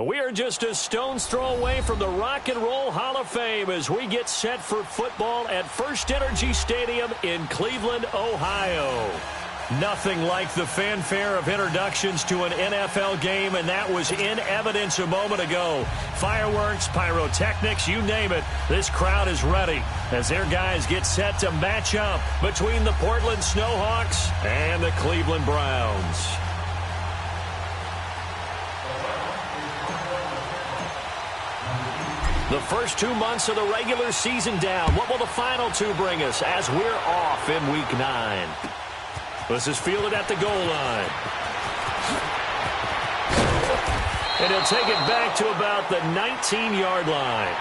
We are just a stone's throw away from the Rock and Roll Hall of Fame as we get set for football at First Energy Stadium in Cleveland, Ohio. Nothing like the fanfare of introductions to an NFL game, and that was in evidence a moment ago. Fireworks, pyrotechnics, you name it. This crowd is ready as their guys get set to match up between the Portland Snowhawks and the Cleveland Browns. The first 2 months of the regular season down. What will the final two bring us as we're off in Week 9? This is fielded at the goal line. And he'll take it back to about the 19-yard line.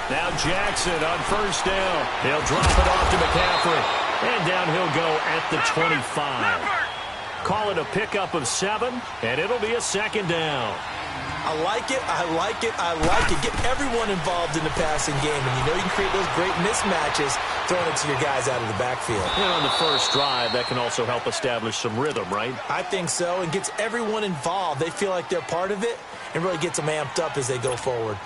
Now Jackson on first down. He'll drop it off to McCaffrey. And down he'll go at the 25. Call it a pickup of 7, and it'll be a second down. I like it, I like it, I like it. Get everyone involved in the passing game, and you know you can create those great mismatches throwing it to your guys out of the backfield. And on the first drive, that can also help establish some rhythm, right? I think so, and gets everyone involved. They feel like they're part of it, and really gets them amped up as they go forward.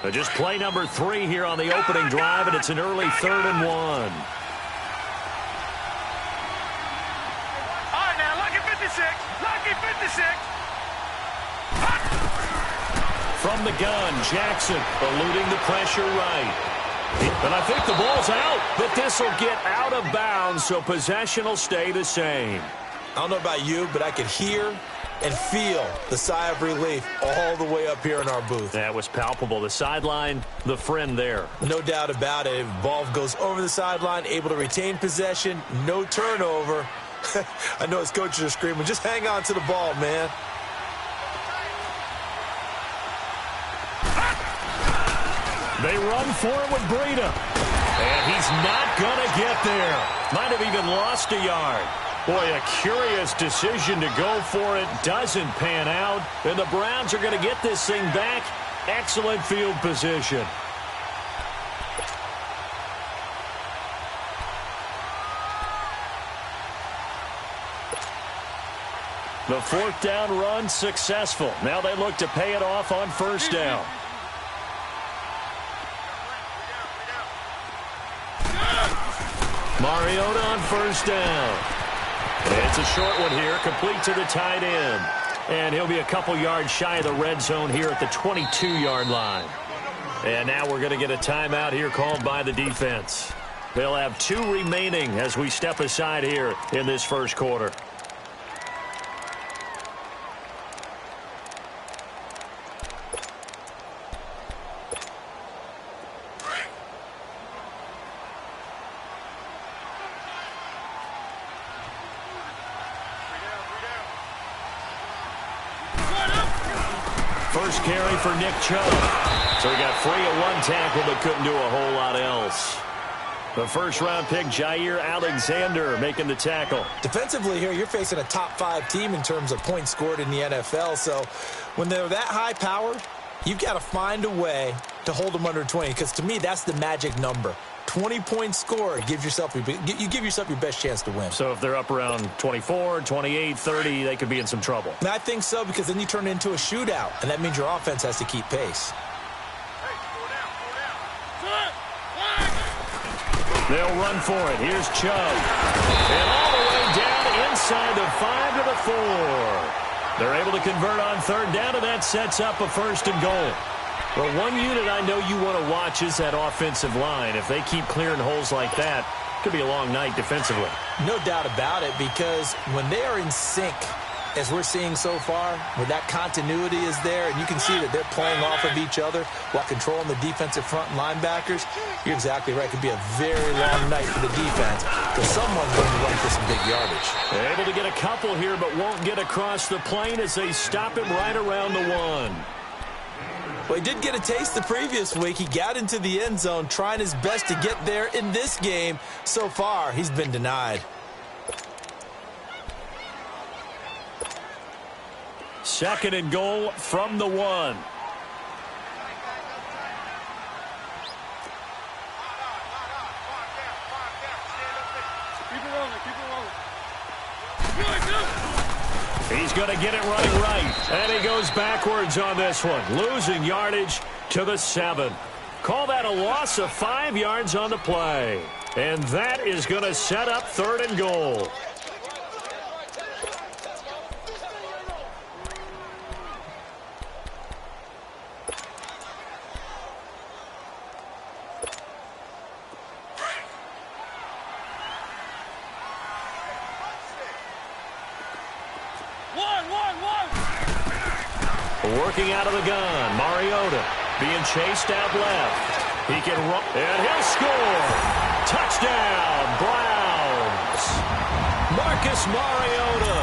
Just play number 3 here on the opening drive, and it's an early 3rd and 1. All right, now, lucky 56. Lucky 56. From the gun, Jackson eluding the pressure right. But I think the ball's out, but this will get out of bounds, so possession will stay the same. I don't know about you, but I could hear and feel the sigh of relief all the way up here in our booth. That was palpable. The sideline, the friend there. No doubt about it. Ball goes over the sideline, able to retain possession, no turnover. I know his coaches are screaming, just hang on to the ball, man. They run for it with Breida. And he's not going to get there. Might have even lost a yard. Boy, a curious decision to go for it. Doesn't pan out. And the Browns are going to get this thing back. Excellent field position. The 4th down run successful. Now they look to pay it off on first down. Mariota on first down. It's a short one here, complete to the tight end. And he'll be a couple yards shy of the red zone here at the 22-yard line. And now we're going to get a timeout here called by the defense. They'll have 2 remaining as we step aside here in this first quarter. First carry for Nick Chubb. So he got free at 1 tackle but couldn't do a whole lot else. The first-round pick, Jair Alexander, making the tackle. Defensively here, you're facing a top-5 team in terms of points scored in the NFL. So when they're that high-powered, you've got to find a way to hold them under 20. Because to me, that's the magic number. 20 points scored, you give yourself your best chance to win. So if they're up around 24, 28, 30, they could be in some trouble. And I think so, because then you turn it into a shootout, and that means your offense has to keep pace. They'll run for it. Here's Chubb. And all the way down inside the 5 to the 4. They're able to convert on 3rd down, and that sets up a 1st and goal. Well, one unit I know you want to watch is that offensive line. If they keep clearing holes like that, it could be a long night defensively. No doubt about it, because when they are in sync, as we're seeing so far, where that continuity is there, and you can see that they're playing off of each other while controlling the defensive front linebackers, you're exactly right. It could be a very long night for the defense, because someone's going to run for some big yardage. They're able to get a couple here, but won't get across the plane as they stop him right around the 1. Well, he did get a taste the previous week. He got into the end zone, trying his best to get there in this game. So far, he's been denied. 2nd and goal from the 1. He's going to get it running right. And he goes backwards on this one, losing yardage to the 7. Call that a loss of 5 yards on the play. And that is going to set up 3rd and goal. Working out of the gun, Mariota being chased out left. He can run, and he'll score. Touchdown, Browns. Marcus Mariota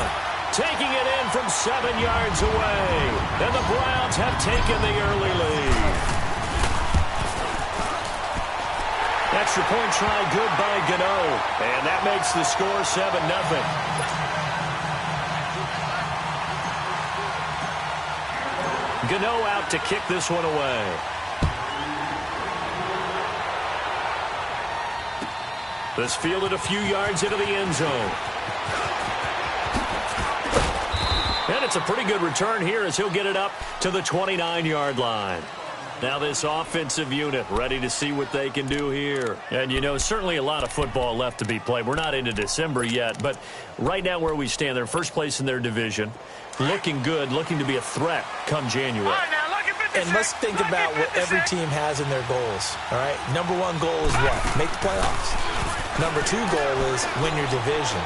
taking it in from 7 yards away. And the Browns have taken the early lead. Extra point try good by Gano. And that makes the score 7-0. Gano out to kick this one away. This fielded a few yards into the end zone. And it's a pretty good return here as he'll get it up to the 29-yard line. Now this offensive unit ready to see what they can do here. And, you know, certainly a lot of football left to be played. We're not into December yet, but right now where we stand, they're first place in their division. Looking good, looking to be a threat come January. And let's think about what every team has in their goals, all right? Number 1 goal is what? Make the playoffs. Number 2 goal is win your division.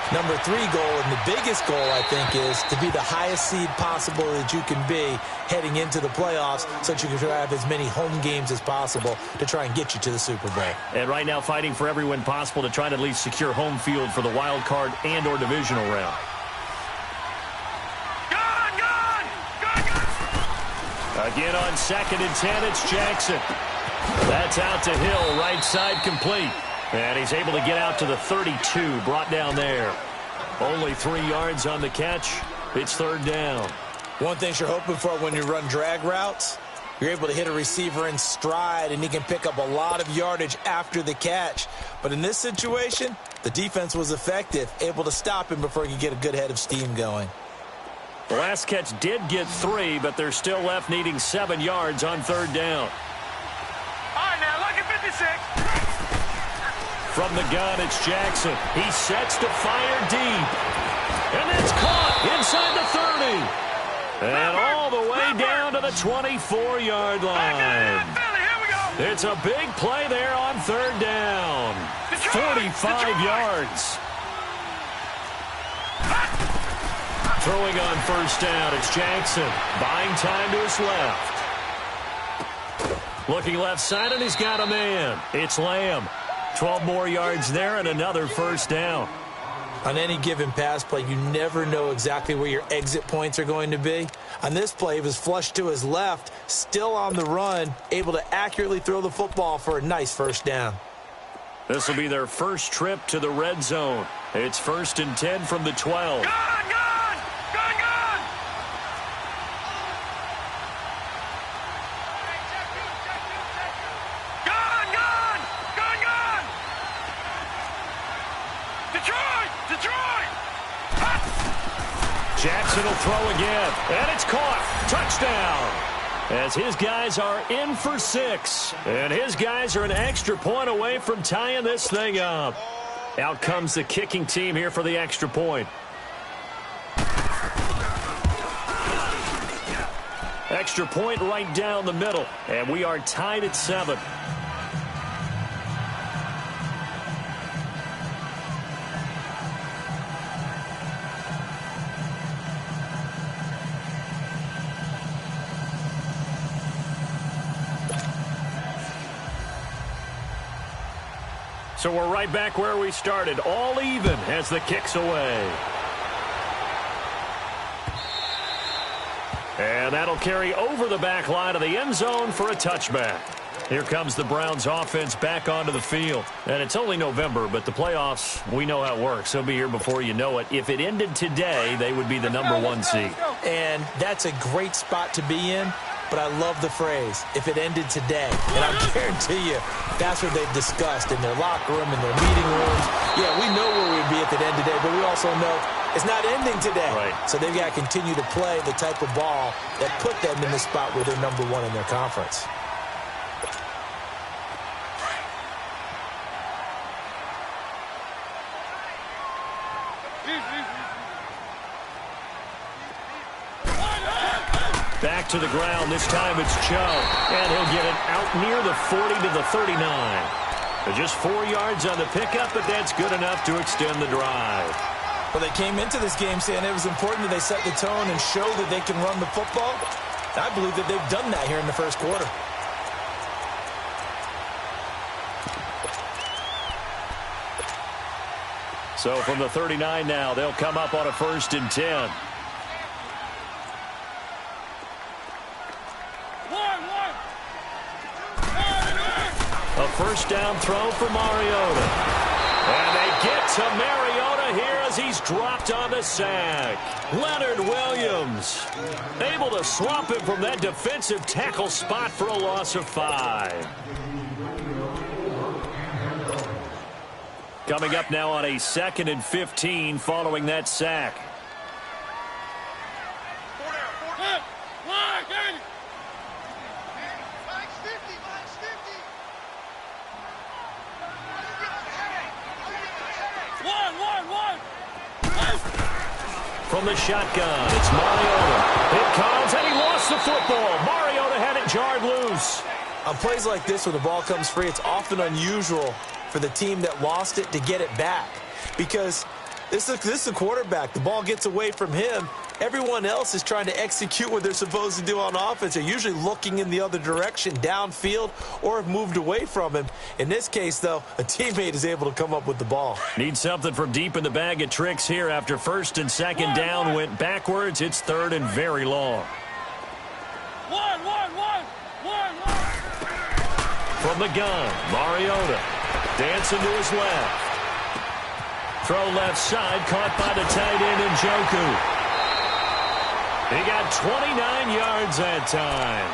Number 3 goal, and the biggest goal, I think, is to be the highest seed possible that you can be heading into the playoffs so that you can have as many home games as possible to try and get you to the Super Bowl. And right now fighting for every win possible to try to at least secure home field for the wild card and or divisional round. Again on 2nd and 10, it's Jackson. That's out to Hill, right side complete. And he's able to get out to the 32, brought down there. Only 3 yards on the catch. It's 3rd down. One thing you're hoping for when you run drag routes, you're able to hit a receiver in stride, and he can pick up a lot of yardage after the catch. But in this situation, the defense was effective, able to stop him before he could get a good head of steam going. The last catch did get 3, but they're still left needing 7 yards on 3rd down. All right, now, lucky 56. From the gun, it's Jackson. He sets to fire deep. And it's caught inside the 30. And all the way down to the 24-yard line. It's a big play there on 3rd down. 45 yards. Throwing on 1st down, it's Jackson. Buying time to his left. Looking left side, and he's got a man. It's Lamb. 12 more yards there and another 1st down. On any given pass play, you never know exactly where your exit points are going to be. On this play, he was flushed to his left, still on the run, able to accurately throw the football for a nice 1st down. This will be their first trip to the red zone. It's 1st and 10 from the 12. Jackson will throw again, and it's caught. Touchdown. As his guys are in for 6. And his guys are an extra point away from tying this thing up. Out comes the kicking team here for the extra point. Extra point right down the middle, and we are tied at 7. So we're right back where we started, all even as the kick's away. And that'll carry over the back line of the end zone for a touchback. Here comes the Browns offense back onto the field. And it's only November, but the playoffs, we know how it works. They'll be here before you know it. If it ended today, they would be the #1 seed. And that's a great spot to be in, but I love the phrase, if it ended today. And I guarantee you, that's what they've discussed in their locker room, in their meeting rooms. Yeah, we know where we'd be if it ended today, but we also know it's not ending today. Right. So they've got to continue to play the type of ball that put them in the spot where they're #1 in their conference. Back to the ground. This time it's Chubb. And he'll get it out near the 40 to the 39. Just 4 yards on the pickup, but that's good enough to extend the drive. Well, they came into this game saying it was important that they set the tone and show that they can run the football. I believe that they've done that here in the first quarter. So from the 39 now, they'll come up on a 1st and 10. A first down throw for Mariota. And they get to Mariota here as he's dropped on the sack. Leonard Williams able to swamp him from that defensive tackle spot for a loss of 5. Coming up now on a 2nd and 15 following that sack. From the shotgun, it's Mariota. It comes, and he lost the football. Mariota had it jarred loose. On plays like this where the ball comes free, it's often unusual for the team that lost it to get it back. Because this is the quarterback. The ball gets away from him. Everyone else is trying to execute what they're supposed to do on offense. They're usually looking in the other direction, downfield, or have moved away from him. In this case, though, a teammate is able to come up with the ball. Need something from deep in the bag of tricks here after 1st and 2nd down went backwards. It's 3rd and very long. From the gun, Mariota dancing to his left. Throw left side, caught by the tight end Njoku. He got 29 yards that time.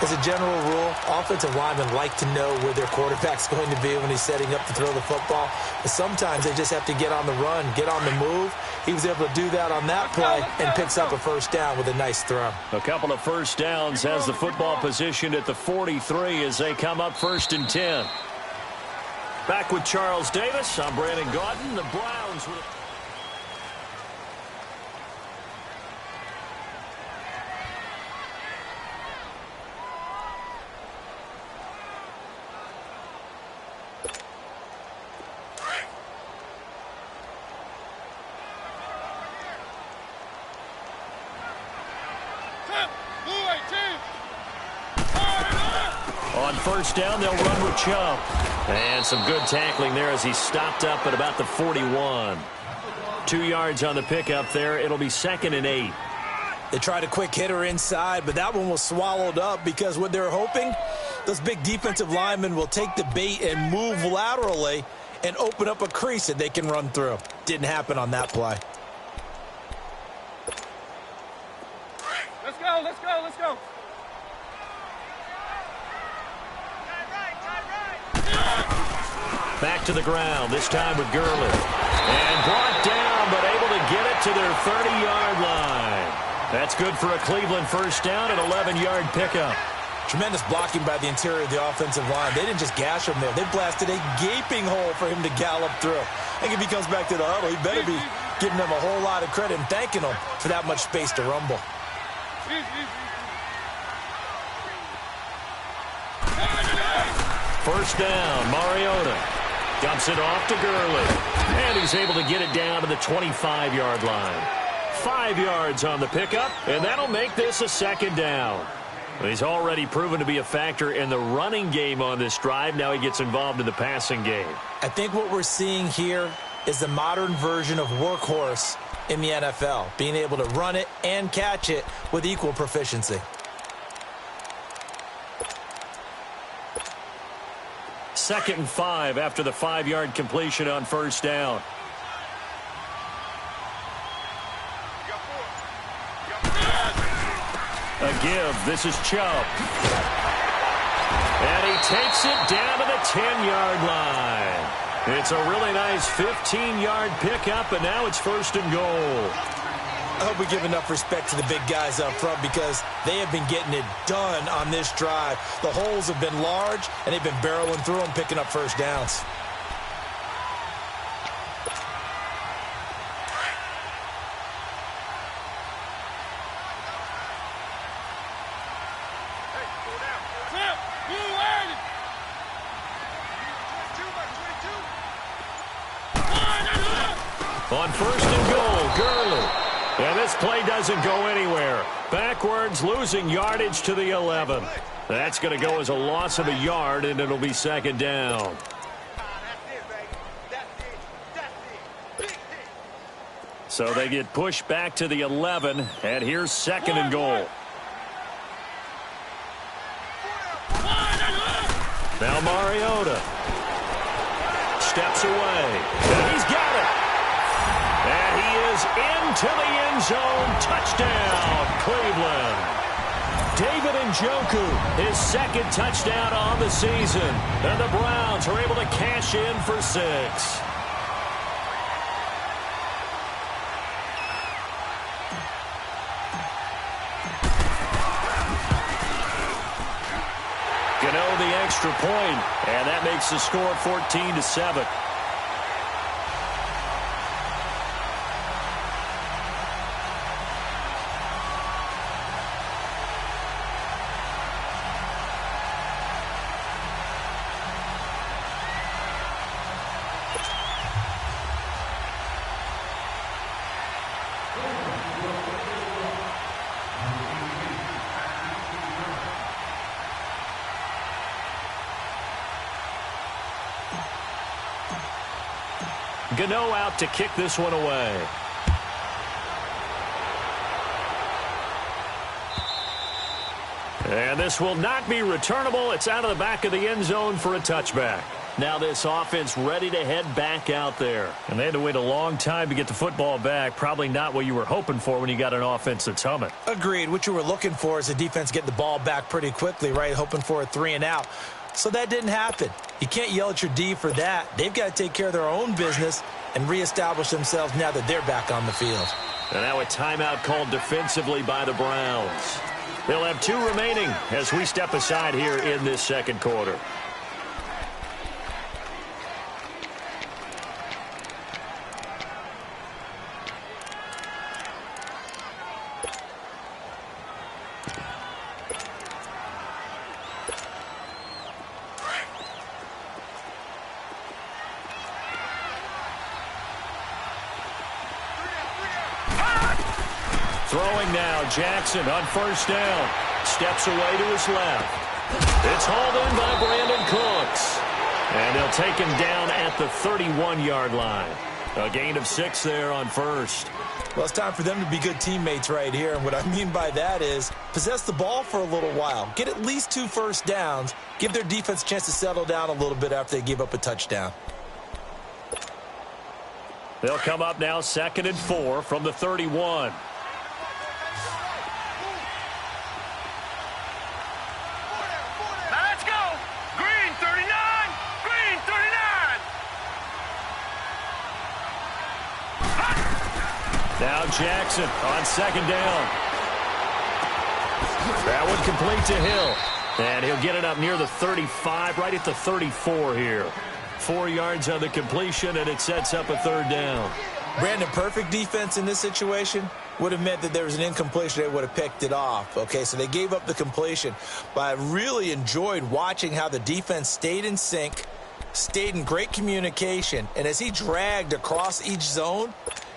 As a general rule, offensive linemen like to know where their quarterback's going to be when he's setting up to throw the football. But sometimes they just have to get on the run, get on the move. He was able to do that on that play and picks up a first down with a nice throw. A couple of first downs, has the football positioned at the 43 as they come up 1st and 10. Back with Charles Davis. I'm Brandon Gaudin. The Browns with... On first down, they'll run with Chubb. And some good tackling there as he stopped up at about the 41. 2 yards on the pickup there. It'll be 2nd and 8. They tried a quick hitter inside, but that one was swallowed up because what they're hoping, those big defensive linemen will take the bait and move laterally and open up a crease that they can run through. Didn't happen on that play. Let's go, let's go, let's go. Back to the ground, this time with Gurley. And brought down, but able to get it to their 30-yard line. That's good for a Cleveland first down, an 11-yard pickup. Tremendous blocking by the interior of the offensive line. They didn't just gash him there. They blasted a gaping hole for him to gallop through. I think if he comes back to the huddle, he better be giving them a whole lot of credit and thanking them for that much space to rumble. First down, Mariota dumps it off to Gurley. And he's able to get it down to the 25-yard line. 5 yards on the pickup, and that'll make this a 2nd down. He's already proven to be a factor in the running game on this drive. Now he gets involved in the passing game. I think what we're seeing here is the modern version of workhorse in the NFL, being able to run it and catch it with equal proficiency. Second and 5 after the 5-yard completion on first down. A give. This is Chubb. And he takes it down to the 10-yard line. It's a really nice 15-yard pickup, and now it's first and goal. I hope we give enough respect to the big guys up front because they have been getting it done on this drive. The holes have been large, and they've been barreling through them, picking up first downs. On first and goal, Gurley. And this play doesn't go anywhere. Backwards, losing yardage to the 11. That's going to go as a loss of a yard, and it'll be second down. So they get pushed back to the 11, and here's second and goal. Now Mariota steps away, and he's got it. And he is into the end zone. Touchdown, Cleveland. David Njoku, his second touchdown on the season. And the Browns are able to cash in for 6. Gano the extra point, and that makes the score 14-7. Gano out to kick this one away. And this will not be returnable. It's out of the back of the end zone for a touchback. Now this offense ready to head back out there. And they had to wait a long time to get the football back. Probably not what you were hoping for when you got an offense that's humming. Agreed. What you were looking for is the defense getting the ball back pretty quickly, right? Hoping for a 3-and-out. So that didn't happen. You can't yell at your D for that. They've got to take care of their own business and reestablish themselves now that they're back on the field. And now a timeout called defensively by the Browns. They'll have 2 remaining as we step aside here in this second quarter. Throwing now, Jackson on first down. Steps away to his left. It's hauled in by Brandon Cooks. And they'll take him down at the 31-yard line. A gain of 6 there on first. Well, it's time for them to be good teammates right here. And what I mean by that is possess the ball for a little while. Get at least 2 first downs. Give their defense a chance to settle down a little bit after they give up a touchdown. They'll come up now 2nd and 4 from the 31. Now Jackson on 2nd down. That one complete to Hill. And he'll get it up near the 35, right at the 34 here. 4 yards on the completion, and it sets up a 3rd down. Brandon, perfect defense in this situation would have meant that there was an incompletion. They would have picked it off. Okay, so they gave up the completion. But I really enjoyed watching how the defense stayed in sync, stayed in great communication, and as he dragged across each zone,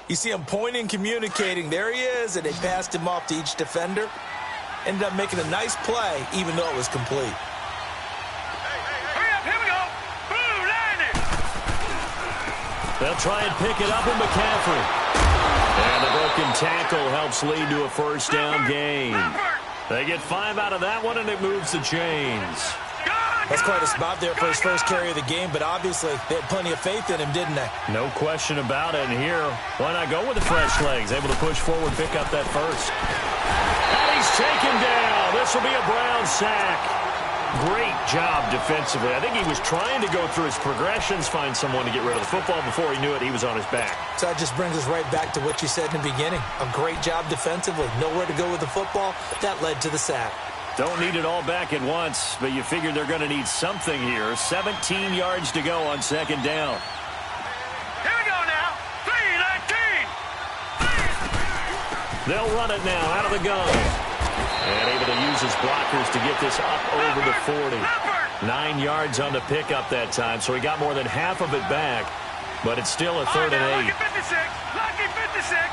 you see him pointing, communicating. There he is, and they passed him off to each defender. Ended up making a nice play, even though it was complete. Hurry up, here we go. Blue, line it. They'll try and pick it up in McCaffrey. And the broken tackle helps lead to a first down gain. They get 5 out of that one, and it moves the chains. That's quite a spot there for his first carry of the game, but obviously they had plenty of faith in him, didn't they? No question about it. And here, why not go with the fresh legs? Able to push forward, pick up that first. And he's taken down. This will be a Brown sack. Great job defensively. I think he was trying to go through his progressions, find someone to get rid of the football. Before he knew it, he was on his back. So that just brings us right back to what you said in the beginning. A great job defensively. Nowhere to go with the football. That led to the sack. Don't need it all back at once, but you figure they're going to need something here. 17 yards to go on second down. Here we go now. 3-19. They'll run it now out of the gun. And able to use his blockers to get this up over the 40. 9 yards on the pickup that time, so he got more than half of it back. But it's still a 3rd and 8. Lucky 56. Lucky 56.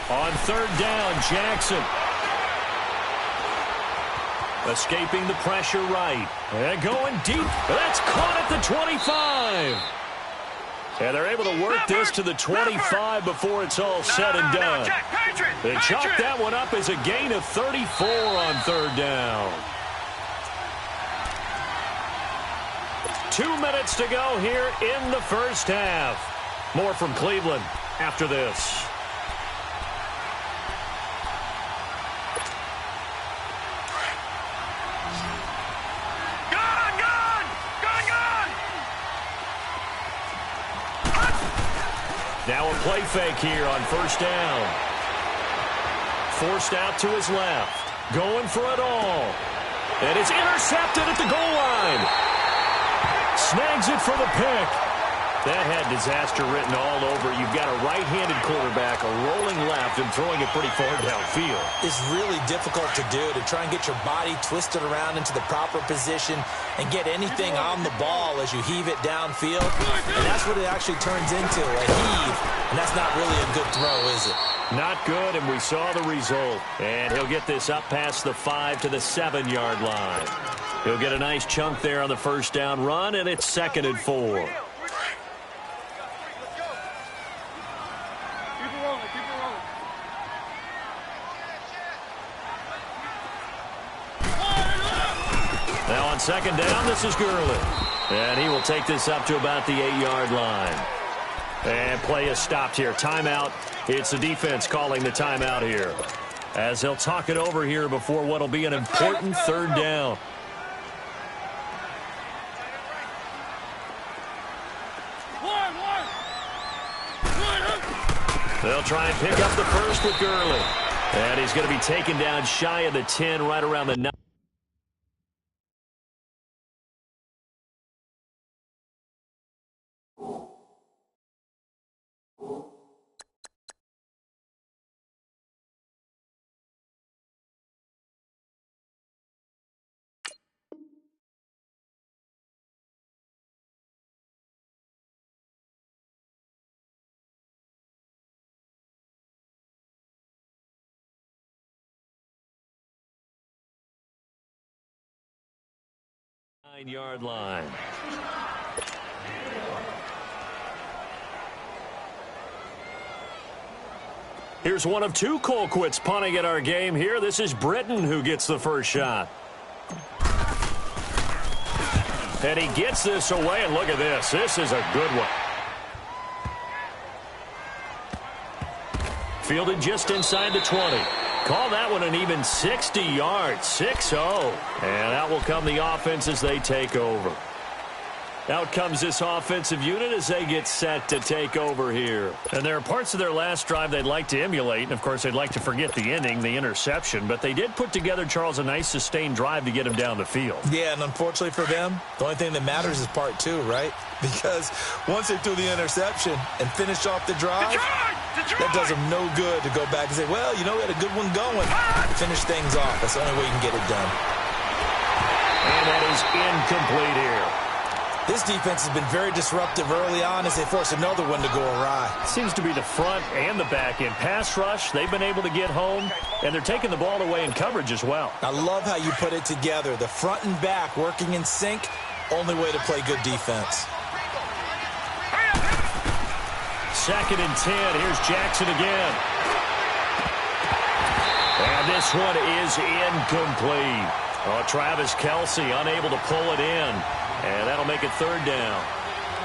On 3rd down, Jackson. Escaping the pressure right. And going deep. That's caught at the 25. And they're able to work this to the 25 before it's all said and done. They chalk that one up as a gain of 34 on 3rd down. 2 minutes to go here in the first half. More from Cleveland after this. Now a play fake here on 1st down. Forced out to his left. Going for it all. And it's intercepted at the goal line. Snags it for the pick. That had disaster written all over. You've got a right-handed quarterback, a rolling left, and throwing it pretty far downfield. It's really difficult to do, to try and get your body twisted around into the proper position and get anything on the ball as you heave it downfield. And that's what it actually turns into, a heave. And that's not really a good throw, is it? Not good, and we saw the result. And he'll get this up past the 5 to the 7-yard line. He'll get a nice chunk there on the first down run, and it's 2nd and 4. Now on 2nd down, this is Gurley. And he will take this up to about the 8-yard line. And play is stopped here. Timeout. It's the defense calling the timeout here, as they'll talk it over here before what will be an important 3rd down. They'll try and pick up the first with Gurley. And he's going to be taken down shy of the 10, right around the 9. Yard line. Here's one of 2 Colquitts punting at our game here. This is Britton who gets the first shot. And he gets this away, and look at this. This is a good one. Fielded just inside the 20. Call that one an even 60 yards, 6-0. And out will come the offense as they take over. Out comes this offensive unit as they get set to take over here. And there are parts of their last drive they'd like to emulate. And, of course, they'd like to forget the ending, the interception. But they did put together, Charles, a nice sustained drive to get him down the field. Yeah, and unfortunately for them, the only thing that matters is part 2, right? Because once they threw the interception and finished off the drive, that does them no good to go back and say, well, you know, we had a good one going. Finish things off. That's the only way you can get it done. And that is incomplete here. This defense has been very disruptive early on as they force another one to go awry. Seems to be the front and the back end. Pass rush, they've been able to get home, and they're taking the ball away in coverage as well. I love how you put it together. The front and back working in sync, only way to play good defense. 2nd and 10. Here's Jackson again. And this one is incomplete. Oh, Travis Kelce unable to pull it in. And that'll make it 3rd down.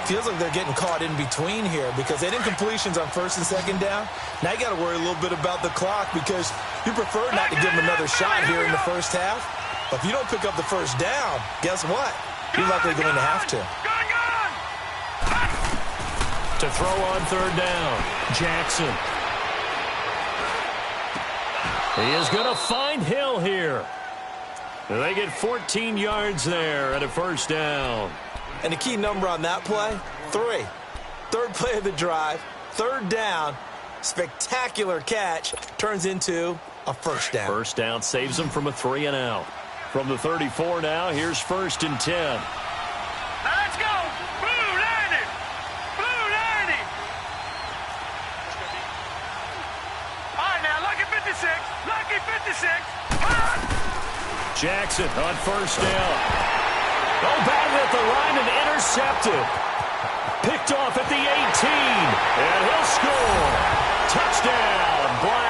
Feels like they're getting caught in between here because they did incompletions on 1st and 2nd down. Now you got to worry a little bit about the clock because you prefer not to give them another shot here in the first half. But if you don't pick up the 1st down, guess what? You're likely going to have to. To throw on 3rd down, Jackson. He is going to find Hill here. They get 14 yards there at a 1st down. And the key number on that play, 3. 3rd play of the drive, 3rd down, spectacular catch, turns into a 1st down. 1st down saves them from a 3 and out. From the 34 now, here's 1st and 10. Now let's go. Blue landing. Blue landing. All right, now, lucky 56. Lucky 56. Jackson on 1st down. Oh, batted at the line and intercepted. Picked off at the 18. And he'll score. Touchdown, Browns.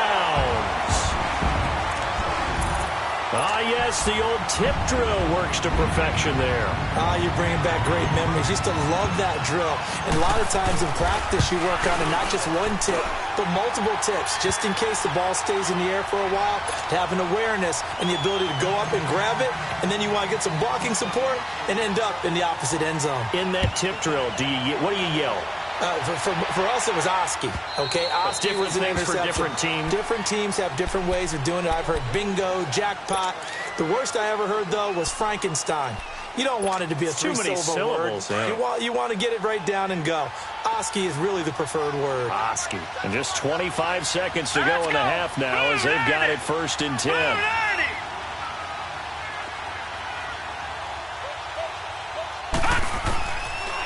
Ah, yes, the old tip drill works to perfection there. Ah, you're bringing back great memories. Used to love that drill. And a lot of times in practice, you work on it, not just one tip, but multiple tips, just in case the ball stays in the air for a while, to have an awareness and the ability to go up and grab it, and then you want to get some blocking support and end up in the opposite end zone. In that tip drill, what do you yell? For us, it was Oski. Okay, Oski was an things for interception. different teams. Different teams have different ways of doing it. I've heard bingo, jackpot. The worst I ever heard, though, was Frankenstein. You don't want it to be a three-syllable word. Yeah. You want to get it right down and go. Oski is really the preferred word. Oski. And just 25 seconds to go in the half now as they've got it 1st and 10.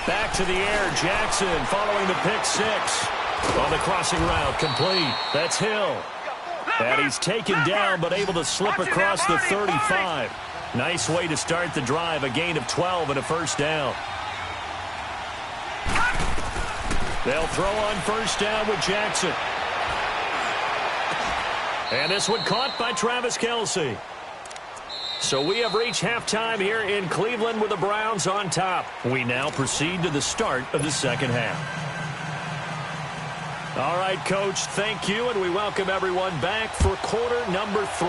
Back to the air, Jackson following the pick 6. On the crossing route, complete. That's Hill. And he's taken down but able to slip across the 35. Nice way to start the drive, a gain of 12 and a 1st down. They'll throw on 1st down with Jackson. And this one caught by Travis Kelce. So we have reached halftime here in Cleveland with the Browns on top. We now proceed to the start of the 2nd half. All right, Coach, thank you, and we welcome everyone back for quarter number 3.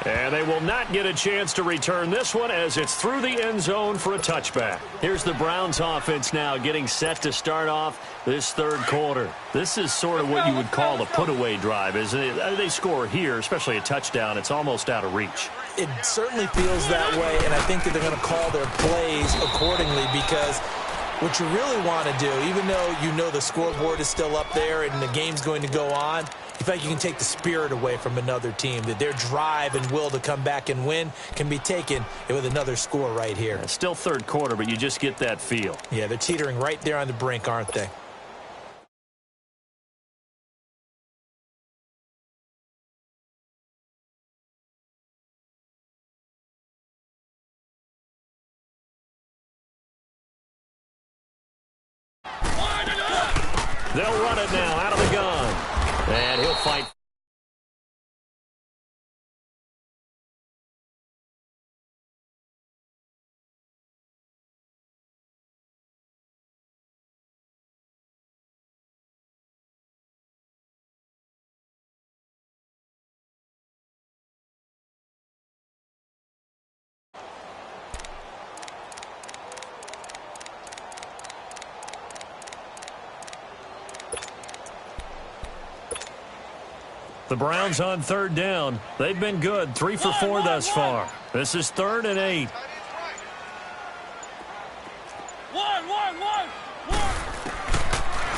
And they will not get a chance to return this one as it's through the end zone for a touchback. Here's the Browns offense now getting set to start off this 3rd quarter. This is sort of what you would call a put-away drive, isn't it? They score here, especially a touchdown. It's almost out of reach. It certainly feels that way, and I think that they're going to call their plays accordingly because what you really want to do, even though you know the scoreboard is still up there and the game's going to go on, in fact, you can take the spirit away from another team, that their drive and will to come back and win can be taken with another score right here. It's still 3rd quarter, but you just get that feel. Yeah, they're teetering right there on the brink, aren't they? They'll run it now out of the gun. And he'll fight. The Browns on 3rd down. They've been good. 3 for 4 thus far. This is 3rd and 8.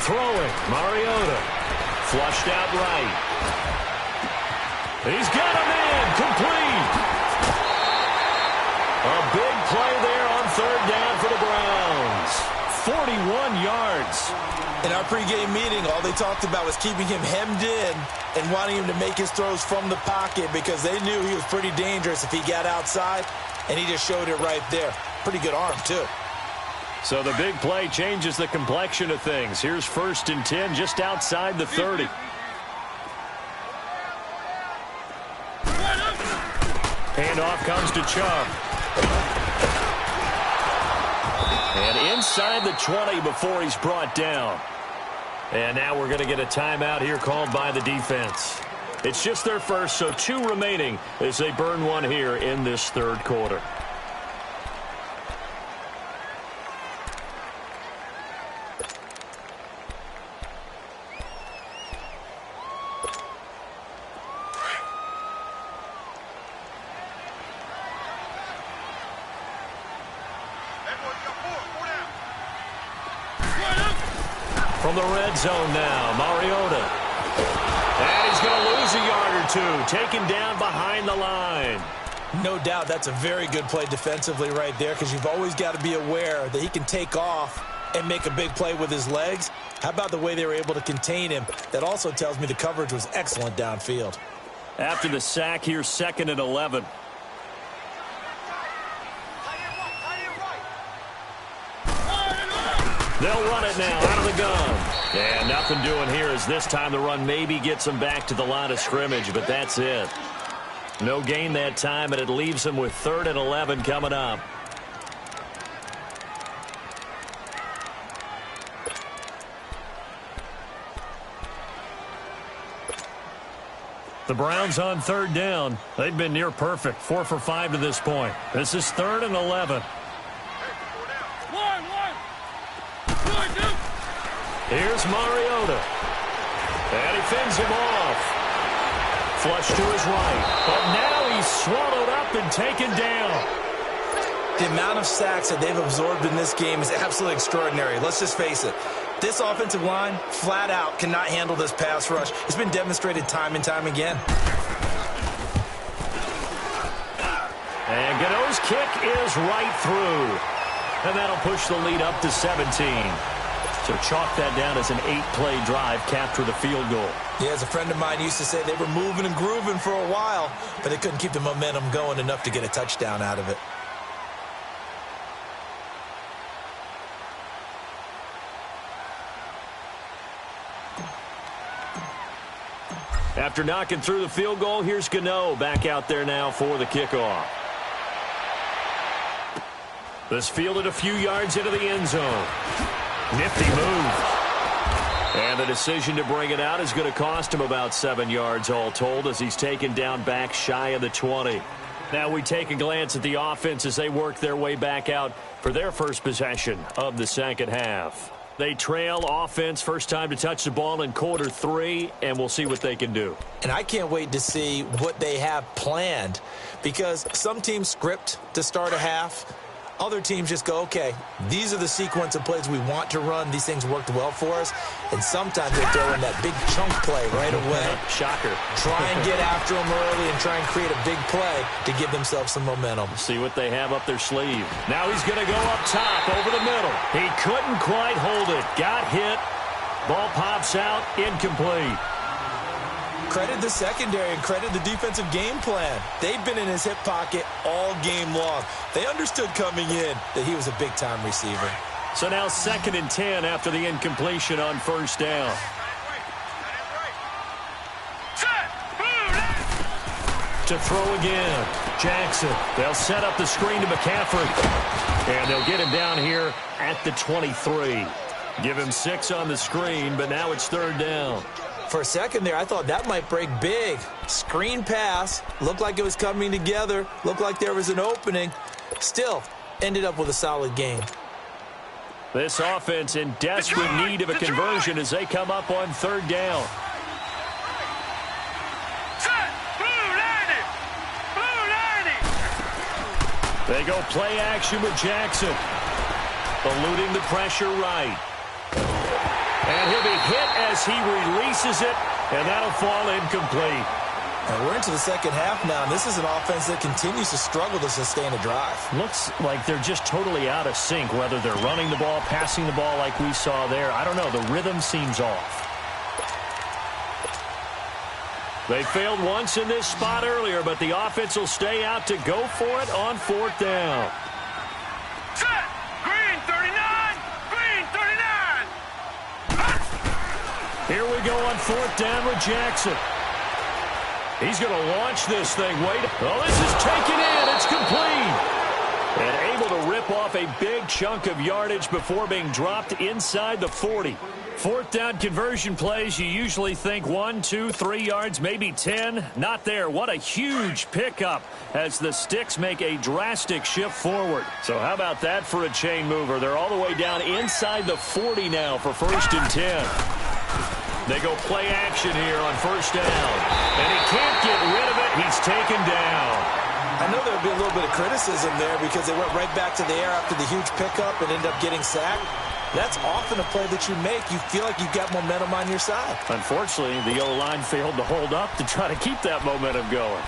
Throwing. Mariota. Flushed out right. He's got him in. Complete. A big play there on third down for the Browns. 41 yards. In our pregame meeting, all they talked about was keeping him hemmed in and wanting him to make his throws from the pocket because they knew he was pretty dangerous if he got outside, and he just showed it right there. Pretty good arm, too. So the big play changes the complexion of things. Here's 1st and 10 just outside the 30. Handoff comes to Chubb. And inside the 20 before he's brought down. And now we're going to get a timeout here called by the defense. It's just their first, so 2 remaining as they burn one here in this third quarter. From the red zone now, Mariota. And he's going to lose a yard or 2, taken down behind the line. No doubt that's a very good play defensively right there because you've always got to be aware that he can take off and make a big play with his legs. How about the way they were able to contain him? That also tells me the coverage was excellent downfield. After the sack, here's 2nd and 11. They'll run it now out of the gun. And nothing doing here as this time the run maybe gets them back to the line of scrimmage, but that's it. No gain that time, and it leaves them with 3rd and 11 coming up. The Browns on 3rd down. They've been near perfect, 4 for 5 to this point. This is 3rd and 11. Here's Mariota. And he fends him off. Flush to his right. But now he's swallowed up and taken down. The amount of sacks that they've absorbed in this game is absolutely extraordinary. Let's just face it. This offensive line, flat out, cannot handle this pass rush. It's been demonstrated time and time again. And Gano's kick is right through. And that'll push the lead up to 17. So chalk that down as an 8-play drive, capture the field goal. Yeah, as a friend of mine used to say, they were moving and grooving for a while, but they couldn't keep the momentum going enough to get a touchdown out of it. After knocking through the field goal, here's Gano back out there now for the kickoff. This fielded a few yards into the end zone. Nifty move. And the decision to bring it out is going to cost him about 7 yards all told as he's taken down back shy of the 20. Now we take a glance at the offense as they work their way back out for their first possession of the second half. They trail offense, first time to touch the ball in quarter 3, and we'll see what they can do. And I can't wait to see what they have planned because some teams script to start a half. Other teams just go, okay, these are the sequence of plays we want to run. These things worked well for us. And sometimes they throw in that big chunk play right away. Shocker. Try and get after them early and try and create a big play to give themselves some momentum. See what they have up their sleeve. Now he's going to go up top over the middle. He couldn't quite hold it. Got hit. Ball pops out. Incomplete. Credit the secondary and credit the defensive game plan. They've been in his hip pocket all game long. They understood coming in that he was a big-time receiver. So now 2nd and 10 after the incompletion on first down. To throw again. Jackson. They'll set up the screen to McCaffrey. And they'll get him down here at the 23. Give him 6 on the screen, but now it's 3rd down. For a second there, I thought that might break big. Screen pass. Looked like it was coming together. Looked like there was an opening. Still, ended up with a solid game. This offense in desperate need of a conversion as they come up on 3rd down. They go play action with Jackson. Eluding the pressure right. And he'll be hit as he releases it, and that'll fall incomplete. And we're into the second half now, and this is an offense that continues to struggle to sustain a drive. Looks like they're just totally out of sync, whether they're running the ball, passing the ball like we saw there. I don't know. The rhythm seems off. They failed once in this spot earlier, but the offense will stay out to go for it on fourth down. Set. Green 39. Green 39. Here we go on fourth down with Jackson. He's going to launch this thing. Wait. Oh, this is taken in. It's complete. And able to rip off a big chunk of yardage before being dropped inside the 40. Fourth down conversion plays, you usually think 1, 2, 3 yards, maybe 10. Not there. What a huge pickup as the sticks make a drastic shift forward. So how about that for a chain mover? They're all the way down inside the 40 now for first and 10. They go play action here on first down. And he can't get rid of it. He's taken down. I know there would be a little bit of criticism there because they went right back to the air after the huge pickup and ended up getting sacked. That's often a play that you make. You feel like you've got momentum on your side. Unfortunately, the O-line failed to hold up to try to keep that momentum going.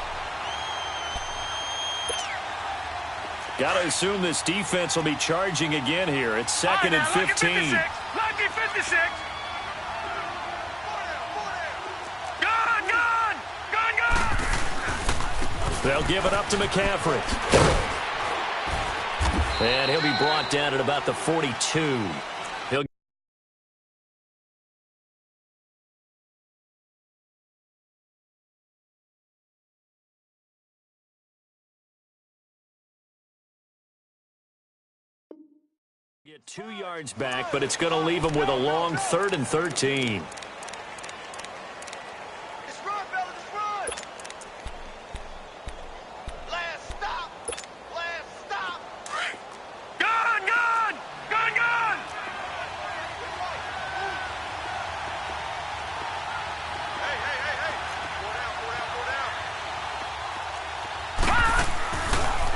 Got to assume this defense will be charging again here. It's second and 15. Lucky 56. They'll give it up to McCaffrey. And he'll be brought down at about the 42. He'll get 2 yards back, but it's going to leave him with a long 3rd and 13.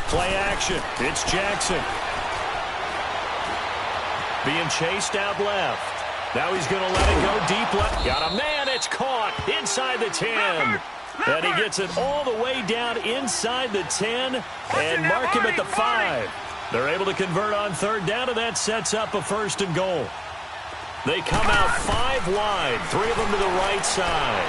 Play action. It's Jackson. Being chased out left. Now he's going to let it go deep left. Got a man. It's caught inside the 10. And he gets it all the way down inside the 10 and mark him at the 5. They're able to convert on third down, and that sets up a first and goal. They come out 5 wide, 3 of them to the right side.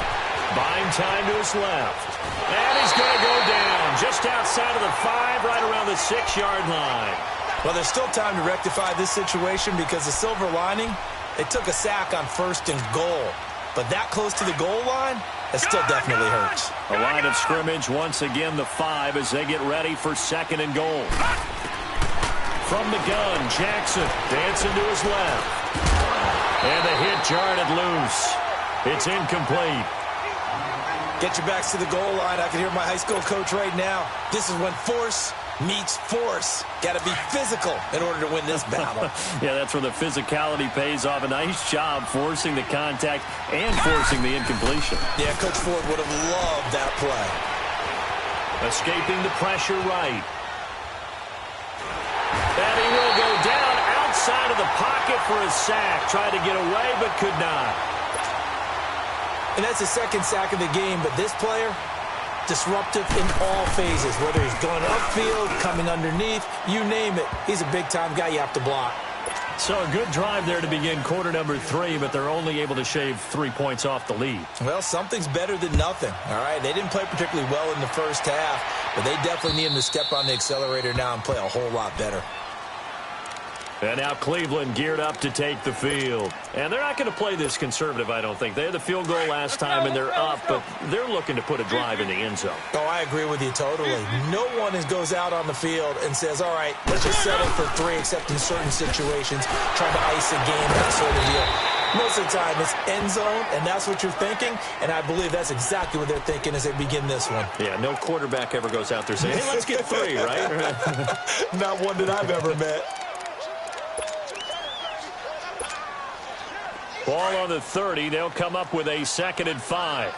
Buying time to his left. And he's going to go down just outside of the 5, right around the 6-yard line. Well, there's still time to rectify this situation because the silver lining, it took a sack on first and goal. But that close to the goal line, that still definitely hurts. A line of scrimmage, once again the 5 as they get ready for second and goal. From the gun, Jackson dancing to his left. And the hit jarred it loose. It's incomplete. Get your backs to the goal line. I can hear my high school coach right now. This is when force meets force. Got to be physical in order to win this battle. Yeah, that's where the physicality pays off. A nice job forcing the contact and forcing the incompletion. Yeah, Coach Ford would have loved that play. Escaping the pressure right. And he will go down outside of the pocket for a sack. Tried to get away, but could not. And that's the second sack of the game, but this player, disruptive in all phases, whether he's going upfield, coming underneath, you name it. He's a big-time guy you have to block. So a good drive there to begin quarter number 3, but they're only able to shave 3 points off the lead. Well, something's better than nothing, all right? They didn't play particularly well in the first half, but they definitely need him to step on the accelerator now and play a whole lot better. And now Cleveland geared up to take the field. And they're not going to play this conservative, I don't think. They had the field goal last time, and they're up, but they're looking to put a drive in the end zone. Oh, I agree with you totally. No one goes out on the field and says, all right, let's just settle for 3, except in certain situations, trying to ice a game, that sort of deal. Most of the time, it's end zone, and that's what you're thinking, and I believe that's exactly what they're thinking as they begin this one. Yeah, no quarterback ever goes out there saying, hey, let's get 3, right? Not one that I've ever met. Ball on the 30. They'll come up with a 2nd and 5.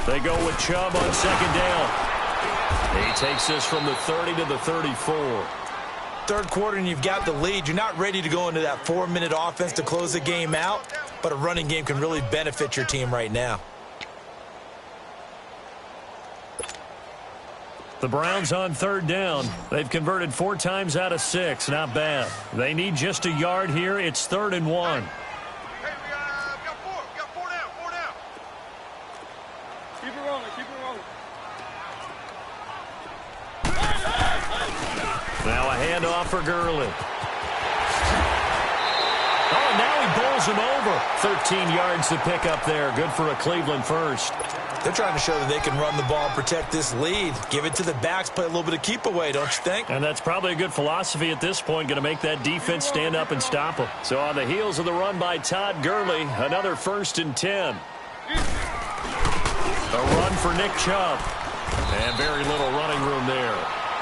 They go with Chubb on 2nd down. He takes this from the 30 to the 34. third quarter and you've got the lead, you're not ready to go into that 4-minute offense to close the game out, but a running game can really benefit your team right now. The Browns on third down. They've converted 4 times out of 6. Not bad. They need just a yard here. It's 3rd and 1. Hey, we got 4. We got 4 down. 4 down. Keep it rolling. Keep it rolling. Now a handoff for Gurley. Oh, now he bowls him over. 13 yards to pick up there. Good for a Cleveland first. They're trying to show that they can run the ball and protect this lead. Give it to the backs, play a little bit of keep away, don't you think? And that's probably a good philosophy at this point, going to make that defense stand up and stop them. So on the heels of the run by Todd Gurley, another 1st and 10. A run for Nick Chubb. And very little running room there.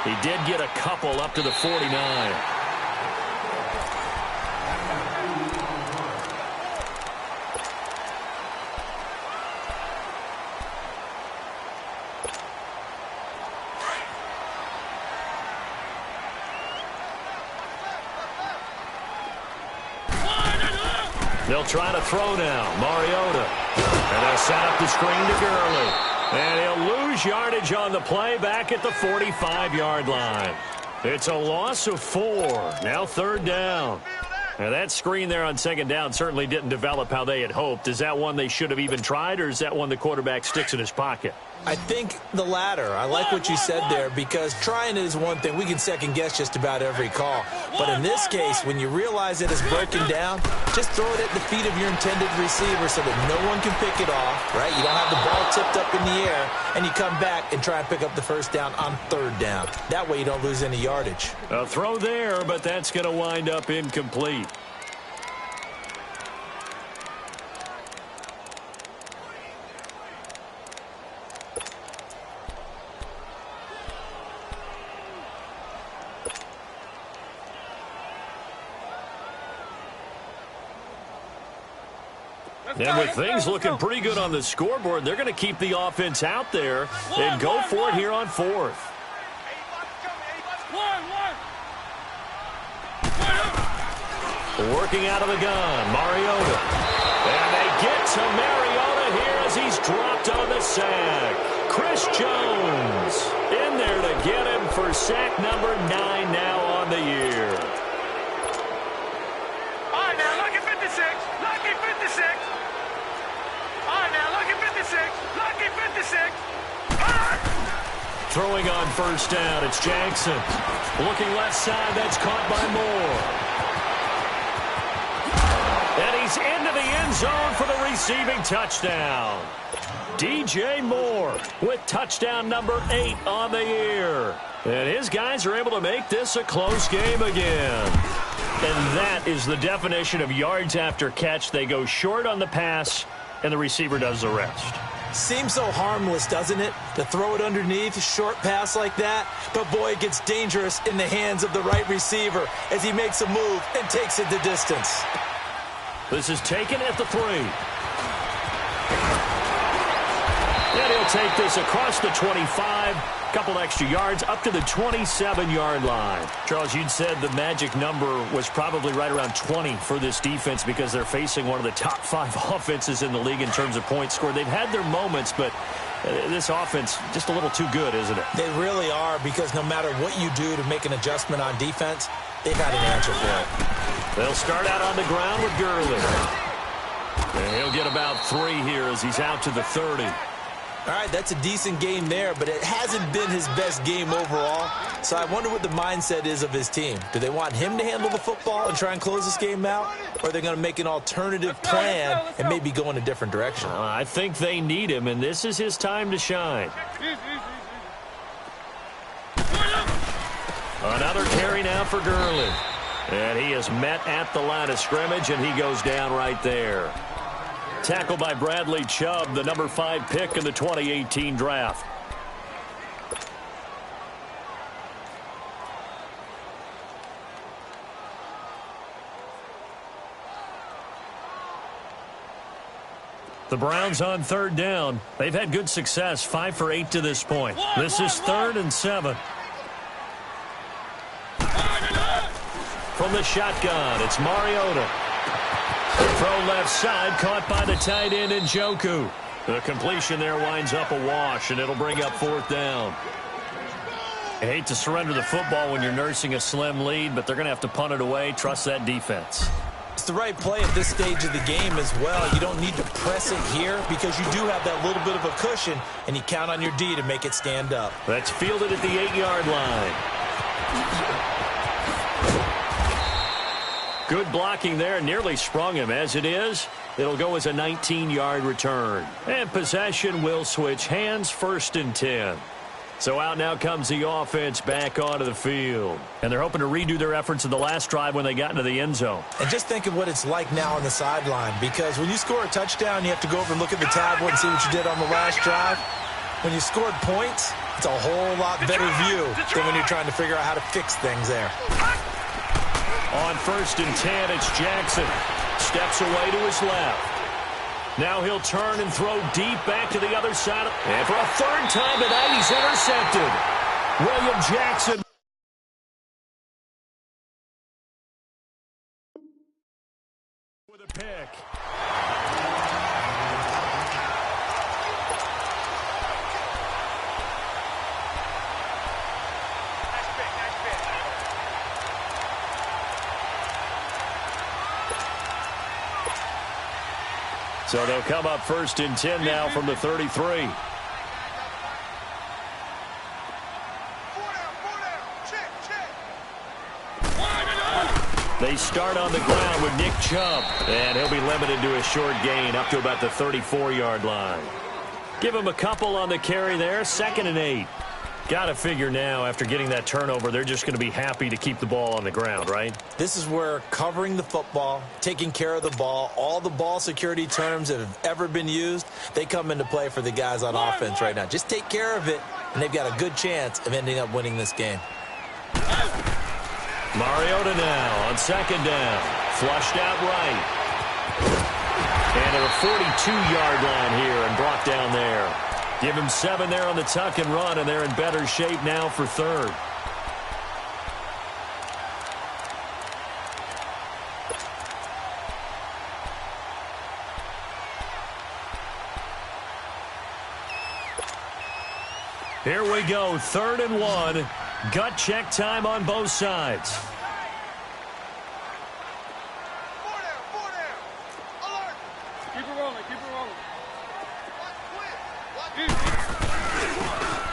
He did get a couple up to the 49. They'll try to throw now. Mariota. And they'll set up the screen to Gurley. And he'll lose yardage on the play back at the 45-yard line. It's a loss of 4. Now 3rd down. Now that screen there on 2nd down certainly didn't develop how they had hoped. Is that one they should have even tried, or is that one the quarterback sticks in his pocket? I think the latter. I like what you said there, because trying it is one thing. We can second-guess just about every call. But in this case, when you realize it is broken down, just throw it at the feet of your intended receiver so that no one can pick it off, right? You don't have the ball tipped up in the air, and you come back and try and pick up the 1st down on 3rd down. That way you don't lose any yardage. A throw there, but that's going to wind up incomplete. And with things looking pretty good on the scoreboard, they're going to keep the offense out there and go for it here on 4th. Working out of the gun, Mariota. And they get to Mariota here as he's dropped on the sack. Chris Jones in there to get him for sack number 9 now on the year. All right, now, lucky 56. Lucky 56. All right, now, lucky 56. Lucky 56. All right. Throwing on 1st down, it's Jackson. Looking left side, that's caught by Moore. And he's into the end zone for the receiving touchdown. DJ Moore with touchdown number 8 on the year. And his guys are able to make this a close game again. And that is the definition of yards after catch. They go short on the pass, and the receiver does the rest. Seems so harmless, doesn't it? To throw it underneath, short pass like that. But, boy, it gets dangerous in the hands of the right receiver as he makes a move and takes it the distance. This is taken at the 3. And he'll take this across the 25. Couple extra yards up to the 27-yard line. Charles, you'd said the magic number was probably right around 20 for this defense because they're facing one of the top 5 offenses in the league in terms of points scored. They've had their moments, but this offense just a little too good, isn't it? They really are, because no matter what you do to make an adjustment on defense, they've had an answer for it. They'll start out on the ground with Gurley. And he'll get about 3 here as he's out to the 30. All right, that's a decent game there, but it hasn't been his best game overall. So I wonder what the mindset is of his team. Do they want him to handle the football and try and close this game out? Or are they going to make an alternative plan and maybe go in a different direction? I think they need him, and this is his time to shine. Another carry now for Gurley. And he is met at the line of scrimmage, and he goes down right there. Tackled by Bradley Chubb, the number 5 pick in the 2018 draft. The Browns on 3rd down. They've had good success, 5 for 8 to this point. This is 3rd and 7. from the shotgun. It's Mariota. Throw left side, caught by the tight end Njoku. The completion there winds up a wash, and it'll bring up 4th down. I hate to surrender the football when you're nursing a slim lead, but they're going to have to punt it away. Trust that defense. It's the right play at this stage of the game as well. You don't need to press it here because you do have that little bit of a cushion, and you count on your D to make it stand up. That's fielded at the 8-yard line. Good blocking there. Nearly sprung him. As it is, it'll go as a 19-yard return. And possession will switch hands, 1st and 10. So out now comes the offense back onto the field. And they're hoping to redo their efforts in the last drive when they got into the end zone. And just think of what it's like now on the sideline, because when you score a touchdown, you have to go over and look at the tablet and see what you did on the last drive. When you scored points, it's a whole lot better view than when you're trying to figure out how to fix things there. On 1st and 10, it's Jackson. Steps away to his left. Now he'll turn and throw deep back to the other side. And for a 3rd time tonight, he's intercepted. William Jackson with a pick. So they'll come up 1st and 10 now from the 33. They start on the ground with Nick Chubb, and he'll be limited to a short gain up to about the 34-yard line. Give him a couple on the carry there, 2nd and 8. Got to figure now, after getting that turnover, they're just going to be happy to keep the ball on the ground, right? This is where covering the football, taking care of the ball, all the ball security terms that have ever been used, they come into play for the guys on offense right now. Just take care of it, and they've got a good chance of ending up winning this game. Mariota now on 2nd down. Flushed out right. And at a 42-yard line here and brought down there. Give him 7 there on the tuck and run, and they're in better shape now for 3rd. Here we go, 3rd and 1. Gut check time on both sides.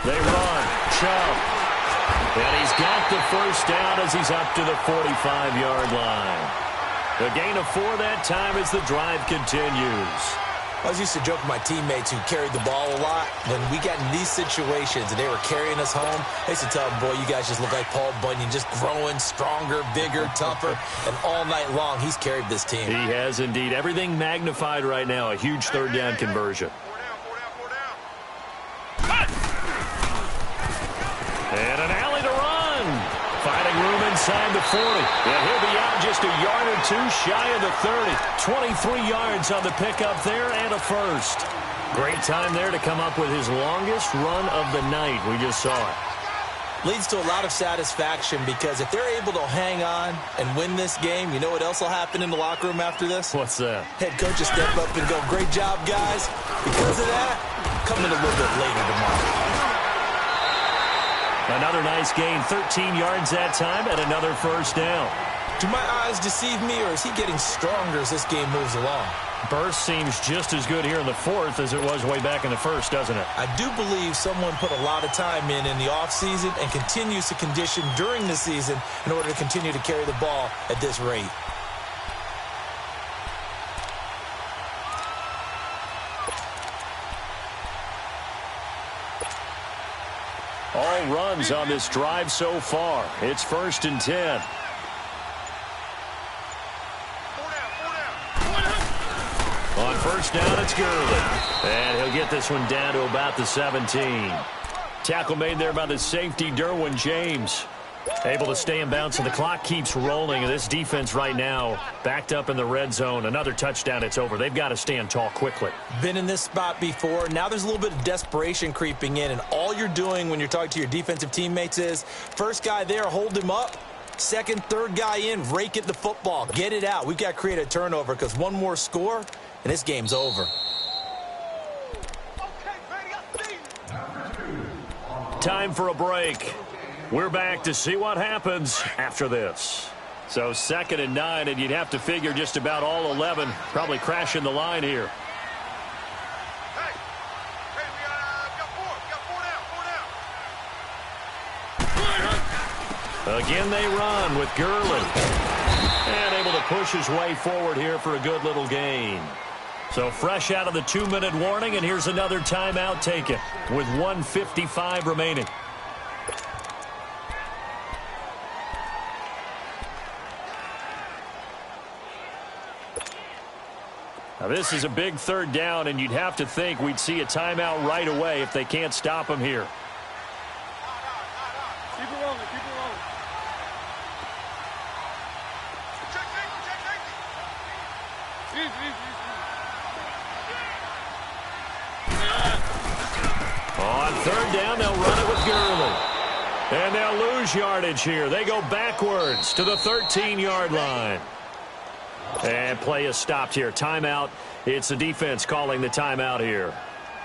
They run. Chubb. And he's got the 1st down as he's up to the 45-yard line. A gain of 4 that time as the drive continues. I was used to joke with my teammates who carried the ball a lot. When we got in these situations and they were carrying us home, I used to tell them, boy, you guys just look like Paul Bunyan, just growing stronger, bigger, tougher. And all night long, he's carried this team. He has indeed. Everything magnified right now. A huge 3rd down conversion. And an alley to run. Finding room inside the 40. And he'll be out just a yard or 2 shy of the 30. 23 yards on the pickup there and a 1st. Great time there to come up with his longest run of the night. We just saw it. Leads to a lot of satisfaction because if they're able to hang on and win this game, you know what else will happen in the locker room after this? What's that? Head coach will step up and go, great job, guys. Because of that, coming a little bit later tomorrow. Another nice gain, 13 yards that time, and another 1st down. Do my eyes deceive me, or is he getting stronger as this game moves along? Burst seems just as good here in the 4th as it was way back in the 1st, doesn't it? I do believe someone put a lot of time in the offseason and continues to condition during the season in order to continue to carry the ball at this rate. All runs on this drive so far. It's 1st and 10. On 1st down, it's Gurley. And he'll get this one down to about the 17. Tackle made there by the safety, Derwin James. Able to stay in bounds, and the clock keeps rolling. And this defense right now backed up in the red zone. Another touchdown, it's over. They've got to stand tall quickly. Been in this spot before. Now there's a little bit of desperation creeping in. And all you're doing when you're talking to your defensive teammates is, first guy there, hold him up. Second, third guy in, rake at the football. Get it out. We've got to create a turnover because one more score, and this game's over. Time for a break. We're back to see what happens after this. So 2nd and 9, and you'd have to figure just about all 11 probably crashing the line here. Again, they run with Gurley. And able to push his way forward here for a good little gain. So fresh out of the 2-minute warning, and here's another timeout taken with 1:55 remaining. Now this is a big 3rd down, and you'd have to think we'd see a timeout right away if they can't stop him here. Keep it rolling, keep it rolling. Check safety. On 3rd down, they'll run it with Gurley. And they'll lose yardage here. They go backwards to the 13-yard line. And play is stopped here. Timeout. It's the defense calling the timeout here,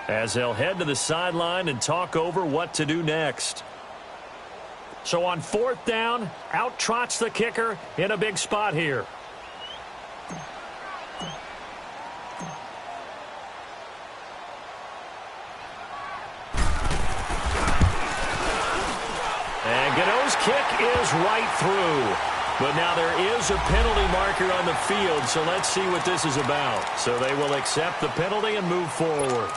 as they'll head to the sideline and talk over what to do next. So on 4th down, out trots the kicker in a big spot here. And Gano's kick is right through. But now there is a penalty marker on the field, so let's see what this is about. So they will accept the penalty and move forward.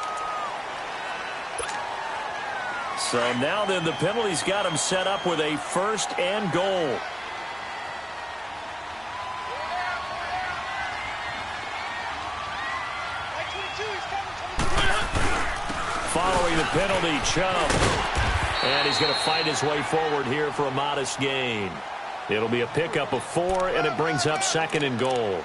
So now then the penalty's got him set up with a 1st and goal. Following the penalty, Chubb. And he's going to fight his way forward here for a modest gain. It'll be a pickup of 4, and it brings up 2nd and goal.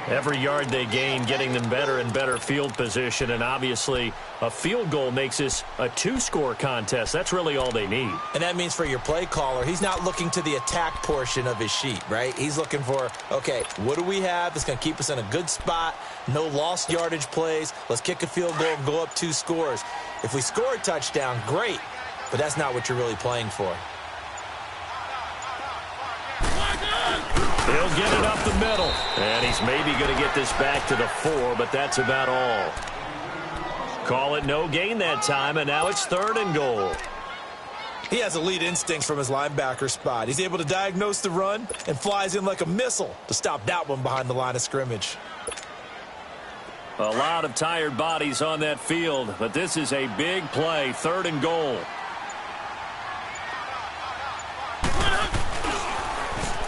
Every yard they gain getting them better and better field position, and obviously a field goal makes this a 2-score contest. That's really all they need. And that means for your play caller, he's not looking to the attack portion of his sheet, right? He's looking for, okay, what do we have that's going to keep us in a good spot? No lost yardage plays. Let's kick a field goal and go up 2 scores. If we score a touchdown, great, but that's not what you're really playing for. He'll get it up the middle. And he's maybe going to get this back to the 4, but that's about all. Call it no gain that time, and now it's 3rd and goal. He has elite instincts from his linebacker spot. He's able to diagnose the run and flies in like a missile to stop that one behind the line of scrimmage. A lot of tired bodies on that field, but this is a big play, 3rd and goal.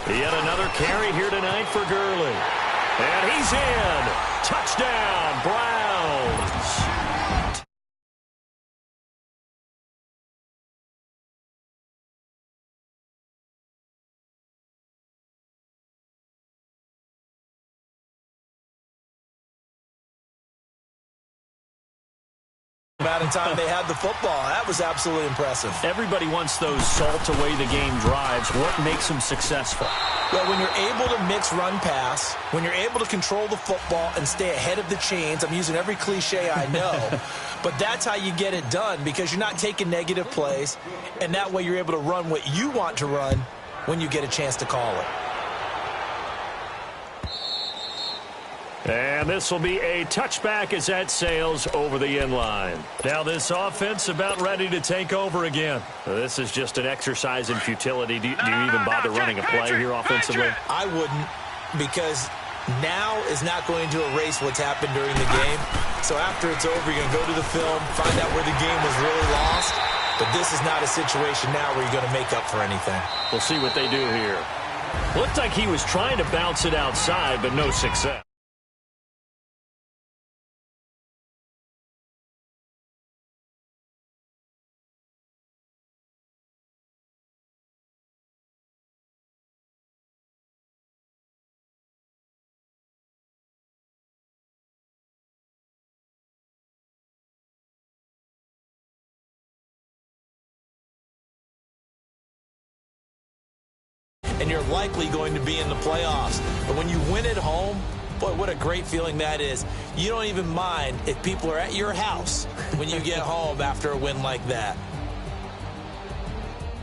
Yet another carry here tonight for Gurley. And he's in. Touchdown, Browns. Amount of time they had the football. That was absolutely impressive. Everybody wants those salt away the game drives. What makes them successful? Well, when you're able to mix run pass, when you're able to control the football and stay ahead of the chains, I'm using every cliche I know, but that's how you get it done because you're not taking negative plays, and that way you're able to run what you want to run when you get a chance to call it. And this will be a touchback as that sails over the inline. Now this offense about ready to take over again. This is just an exercise in futility. Do you even bother running a play here offensively? I wouldn't, because now is not going to erase what's happened during the game. So after it's over, you're going to go to the film, find out where the game was really lost. But this is not a situation now where you're going to make up for anything. We'll see what they do here. Looked like he was trying to bounce it outside, but no success. and you're likely going to be in the playoffs. But when you win at home, boy, what a great feeling that is. You don't even mind if people are at your house when you get home after a win like that.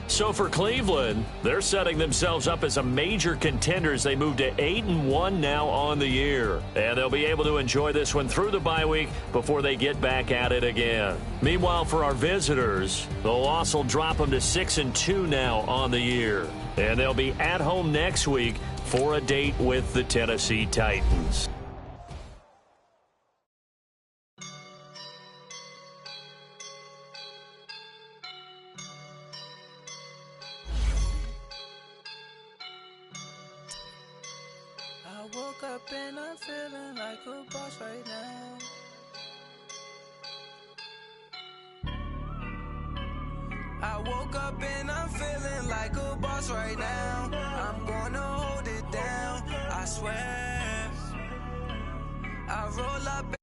So for Cleveland, they're setting themselves up as a major contender as they move to 8-1 now on the year. And they'll be able to enjoy this one through the bye week before they get back at it again. Meanwhile, for our visitors, the loss will drop them to 6-2 now on the year. And they'll be at home next week for a date with the Tennessee Titans. I woke up and I'm feeling like a boss right now. I woke up and I'm feeling like a boss right now. I'm gonna hold it down, I swear. I roll up